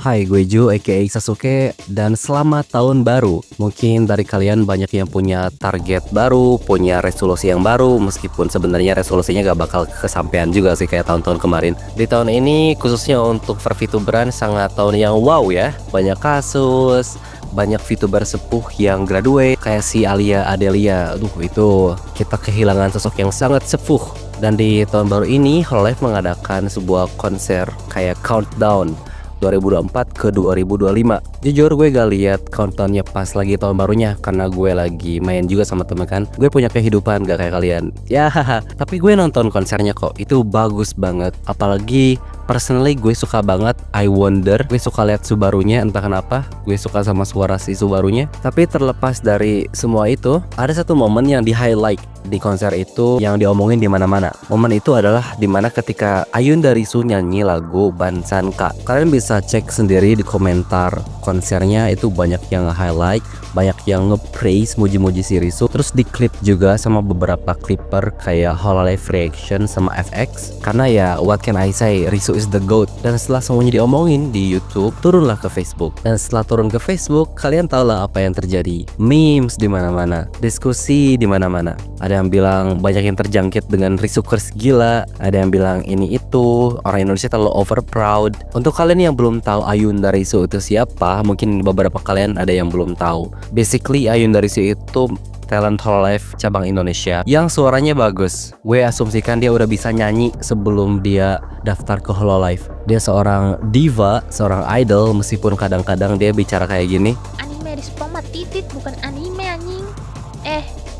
Hai, gue Ju aka Sasuke dan selamat tahun baru. Mungkin dari kalian banyak yang punya target baru, punya resolusi yang baru, meskipun sebenarnya resolusinya gak bakal kesampaian juga sih kayak tahun-tahun kemarin. Di tahun ini khususnya untuk VTuberan sangat tahun yang wow ya. Banyak kasus, banyak VTuber sepuh yang graduate kayak si Alia Adelia. Aduh, itu kita kehilangan sosok yang sangat sepuh. Dan di tahun baru ini Hololive mengadakan sebuah konser kayak countdown 2024 ke 2025. Jujur gue gak lihat countdownnya pas lagi tahun barunya karena gue lagi main juga sama temen kan. Gue punya kehidupan gak kayak kalian. Ya haha. Tapi gue nonton konsernya kok. Itu bagus banget. Apalagi personally gue suka banget I Wonder. Gue suka lihat Subarunya entah kenapa. Gue suka sama suara si Subarunya. Tapi terlepas dari semua itu, ada satu momen yang di highlight di konser itu yang diomongin di mana-mana. Momen itu adalah dimana ketika Ayunda Risu nyanyi lagu Bansanka. Kalian bisa cek sendiri di komentar konsernya, itu banyak yang highlight, banyak yang nge-praise, muji-muji si Risu. Terus di clip juga sama beberapa clipper kayak Hololive Reaction sama FX. Karena ya what can I say, Risu is the GOAT. Dan setelah semuanya diomongin di YouTube, turunlah ke Facebook. Dan setelah turun ke Facebook, kalian tahulah apa yang terjadi. Memes di mana-mana, diskusi di mana-mana. Ada yang bilang banyak yang terjangkit dengan Risukers gila, ada yang bilang ini itu orang Indonesia terlalu over proud. Untuk kalian yang belum tahu Ayunda Risu itu siapa, mungkin beberapa kalian ada yang belum tahu. Basically Ayunda Risu itu talent Hololive cabang Indonesia yang suaranya bagus. Gue asumsikan dia udah bisa nyanyi sebelum dia daftar ke Hololive. Dia seorang diva, seorang idol, meskipun kadang-kadang dia bicara kayak gini. Anime respon mah titit, bukan anime anjing.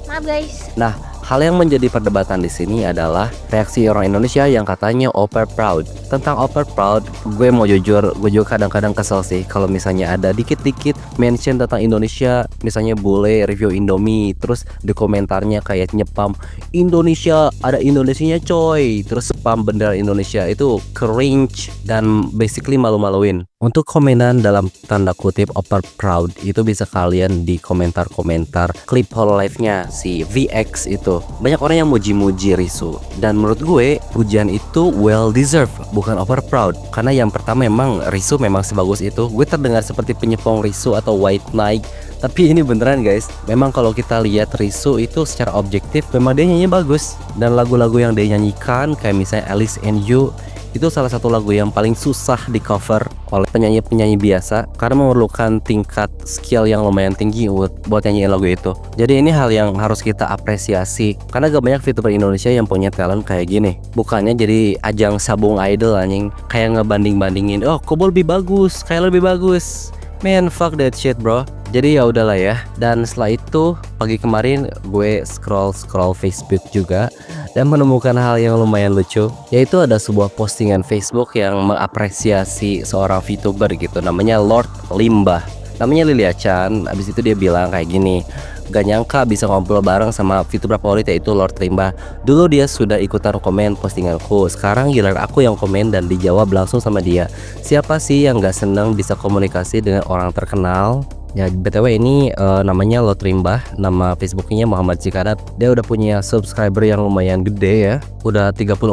Maaf guys. Nah, hal yang menjadi perdebatan di sini adalah reaksi orang Indonesia yang katanya over proud. Tentang over proud, gue mau jujur, gue juga kadang-kadang kesel sih kalau misalnya ada dikit-dikit mention tentang Indonesia, misalnya bule review Indomie, terus di komentarnya kayak nyepam Indonesia, ada Indonesianya coy, terus spam bendera Indonesia. Itu cringe dan basically malu-maluin. Untuk komenan dalam tanda kutip over proud itu bisa kalian di komentar-komentar klip Hololive-nya si VX itu. Banyak orang yang muji-muji Risu, dan menurut gue pujian itu well deserved, bukan over proud. Karena yang pertama memang Risu memang sebagus itu. Gue terdengar seperti penyepong Risu atau White Knight, tapi ini beneran guys. Memang kalau kita lihat Risu itu secara objektif memang dia nyanyi bagus. Dan lagu-lagu yang dia nyanyikan kayak misalnya Alice and You, itu salah satu lagu yang paling susah di cover oleh penyanyi-penyanyi biasa karena memerlukan tingkat skill yang lumayan tinggi buat nyanyiin lagu itu. Jadi ini hal yang harus kita apresiasi karena gak banyak VTuber Indonesia yang punya talent kayak gini. Bukannya jadi ajang sabung idol anjing, kayak ngebanding-bandingin, oh Kobol lebih bagus, kayak lebih bagus. Man, fuck that shit bro. Jadi ya udahlah ya. Dan setelah itu pagi kemarin gue scroll Facebook juga dan menemukan hal yang lumayan lucu, yaitu ada sebuah postingan Facebook yang mengapresiasi seorang VTuber gitu, namanya Lord Limbah. Namanya Lilia Chan. Abis itu dia bilang kayak gini, gak nyangka bisa ngobrol bareng sama VTuber favorit yaitu Lord Limbah. Dulu dia sudah ikutan komen postinganku, sekarang giliran aku yang komen dan dijawab langsung sama dia. Siapa sih yang gak seneng bisa komunikasi dengan orang terkenal? Ya BTW ini namanya Lord Limbah, nama Facebooknya Muhammad Cikadat. Dia udah punya subscriber yang lumayan gede ya, udah 34.000.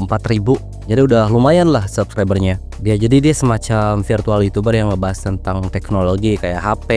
Jadi udah lumayan lah subscribernya. Jadi dia semacam virtual YouTuber yang ngebahas tentang teknologi kayak HP,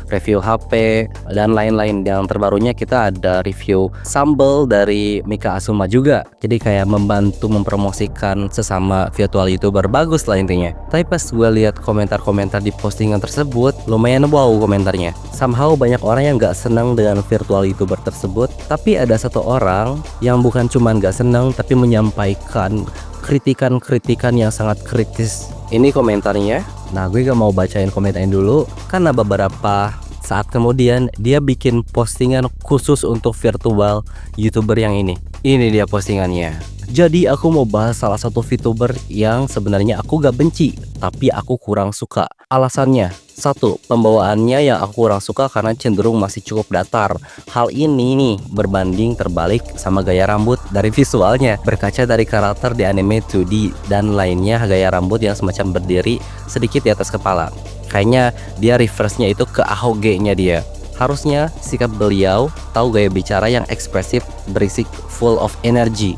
review HP, dan lain-lain. Yang terbarunya kita ada review sambal dari Mika Asuma juga. Jadi kayak membantu mempromosikan sesama virtual YouTuber, bagus lah intinya. Tapi pas gue lihat komentar-komentar di postingan tersebut, lumayan wow komentarnya. Somehow banyak orang yang gak senang dengan virtual YouTuber tersebut. Tapi ada satu orang yang bukan cuman gak senang, tapi menyampaikan kritikan-kritikan yang sangat kritis. Ini komentarnya. Nah, gue gak mau bacain komentarnya dulu karena beberapa saat kemudian dia bikin postingan khusus untuk virtual YouTuber yang ini. Ini dia postingannya. Jadi aku mau bahas salah satu VTuber yang sebenarnya aku gak benci, tapi aku kurang suka. Alasannya, 1. Pembawaannya yang aku kurang suka karena cenderung masih cukup datar. Hal ini nih berbanding terbalik sama gaya rambut dari visualnya. Berkaca dari karakter di anime 2D dan lainnya, gaya rambut yang semacam berdiri sedikit di atas kepala. Kayaknya dia reverse-nya itu ke ahoge-nya dia. Harusnya sikap beliau tahu gaya bicara yang ekspresif, berisik, full of energy.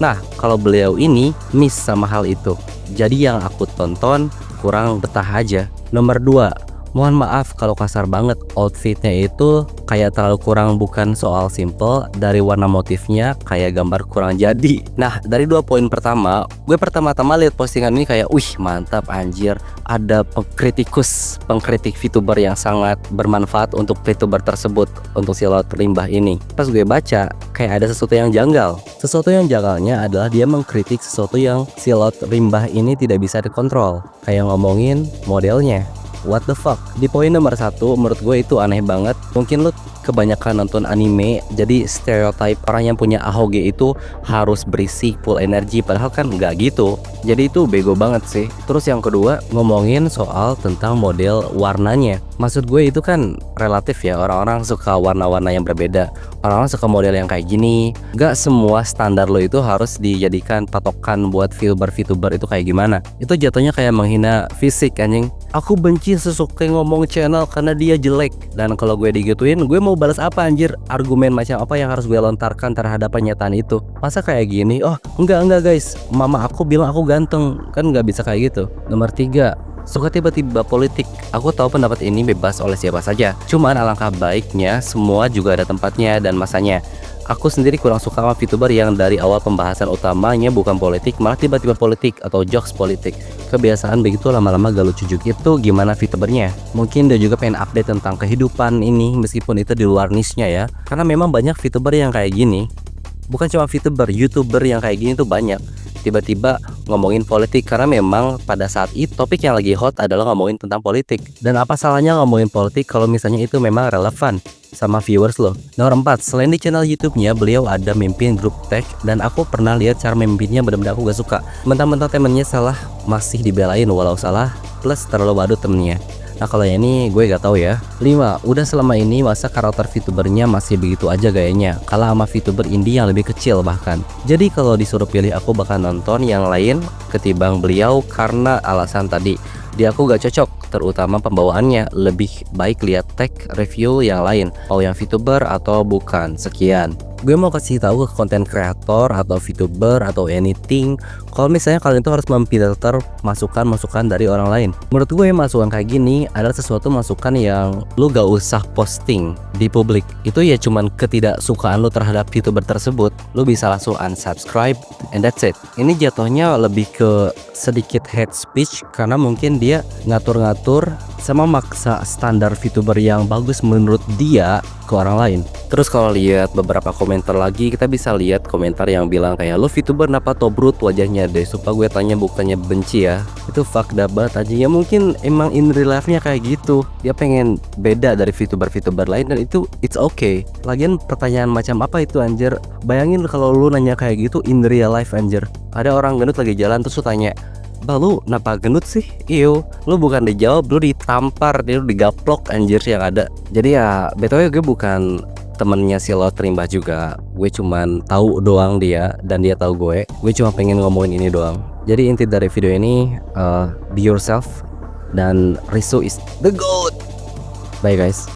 Nah, kalau beliau ini miss sama hal itu. Jadi yang aku tonton kurang betah aja. Nomor 2, mohon maaf kalau kasar banget, outfitnya itu kayak terlalu kurang, bukan soal simple, dari warna motifnya kayak gambar kurang jadi. Nah, dari 2 poin pertama, gue pertama-tama lihat postingan ini kayak, wih mantap anjir, ada pengkritik VTuber yang sangat bermanfaat untuk VTuber tersebut, untuk si Laut Limbah ini. Pas gue baca, kayak ada sesuatu yang janggal. Sesuatu yang janggalnya adalah dia mengkritik sesuatu yang si Laut Limbah ini tidak bisa dikontrol, kayak ngomongin modelnya. What the fuck? Di poin nomor 1, menurut gue itu aneh banget. Mungkin lu kebanyakan nonton anime, jadi stereotype orang yang punya AHOGE itu harus berisik, full energi, padahal kan nggak gitu. Jadi itu bego banget sih. Terus yang kedua, ngomongin soal tentang model warnanya. Maksud gue itu kan relatif ya, orang-orang suka warna-warna yang berbeda. Orang-orang suka model yang kayak gini. Gak semua standar lo itu harus dijadikan patokan buat VTuber itu kayak gimana. Itu jatuhnya kayak menghina fisik anjing. Aku benci sesuka ngomong channel karena dia jelek. Dan kalau gue digituin, gue mau balas apa anjir? Argumen macam apa yang harus gue lontarkan terhadap pernyataan itu? Masa kayak gini? Oh enggak guys, mama aku bilang aku ganteng. Kan nggak bisa kayak gitu. Nomor 3, suka tiba-tiba politik. Aku tahu pendapat ini bebas oleh siapa saja. Cuman alangkah baiknya semua juga ada tempatnya dan masanya. Aku sendiri kurang suka sama VTuber yang dari awal pembahasan utamanya bukan politik, malah tiba-tiba politik atau jokes politik. Kebiasaan begitu lama-lama gak lucu juga. Itu gimana VTubernya? Mungkin dia juga pengen update tentang kehidupan ini, meskipun itu di luar niche-nya ya. Karena memang banyak VTuber yang kayak gini. Bukan cuma VTuber, YouTuber yang kayak gini tuh banyak. Tiba-tiba ngomongin politik karena memang pada saat itu topik yang lagi hot adalah ngomongin tentang politik. Dan apa salahnya ngomongin politik kalau misalnya itu memang relevan sama viewers lo. Nomor 4, selain di channel YouTube-nya, beliau ada mimpin grup tech dan aku pernah lihat cara memimpinnya, benar-benar aku gak suka. Mentang-mentang temennya salah masih dibelain, walau salah plus terlalu badut temennya. Nah kalau yang ini gue gak tahu ya. 5, udah selama ini masa karakter VTubernya masih begitu aja gayanya, kalah sama VTuber indie yang lebih kecil bahkan. Jadi kalau disuruh pilih, aku bakal nonton yang lain ketimbang beliau karena alasan tadi. Di aku gak cocok, terutama pembawaannya. Lebih baik lihat tech review yang lain, mau yang VTuber atau bukan. Sekian. Gue mau kasih tahu ke konten kreator atau VTuber atau anything, kalau misalnya kalian tuh harus memfilter masukan-masukan dari orang lain. Menurut gue masukan kayak gini adalah sesuatu masukan yang lu gak usah posting di publik. Itu ya cuman ketidaksukaan lu terhadap VTuber tersebut. Lu bisa langsung unsubscribe and that's it. Ini jatuhnya lebih ke sedikit hate speech karena mungkin dia ngatur-ngatur sama maksa standar VTuber yang bagus menurut dia ke orang lain. Terus kalau lihat beberapa komentar lagi, kita bisa lihat komentar yang bilang kayak, lo VTuber kenapa tobrut wajahnya deh. Supaya gue tanya bukannya benci ya. Itu fucked up banget aja. Ya mungkin emang in real life-nya kayak gitu. Dia pengen beda dari VTuber lain dan itu it's okay. Lagian pertanyaan macam apa itu anjir? Bayangin kalau lu nanya kayak gitu in real life anjir. Ada orang gendut lagi jalan terus lu tanya, "Bah lu kenapa gendut sih?" Iyo, lu bukan dijawab, lu ditampar, lu digaplok anjir yang ada. Jadi ya btw gue bukan temennya si Laut Limbah juga. Gue cuman tahu doang dia dan dia tahu gue. Gue cuma pengen ngomongin ini doang. Jadi inti dari video ini, be yourself dan Rizzo is the GOAT. Bye guys.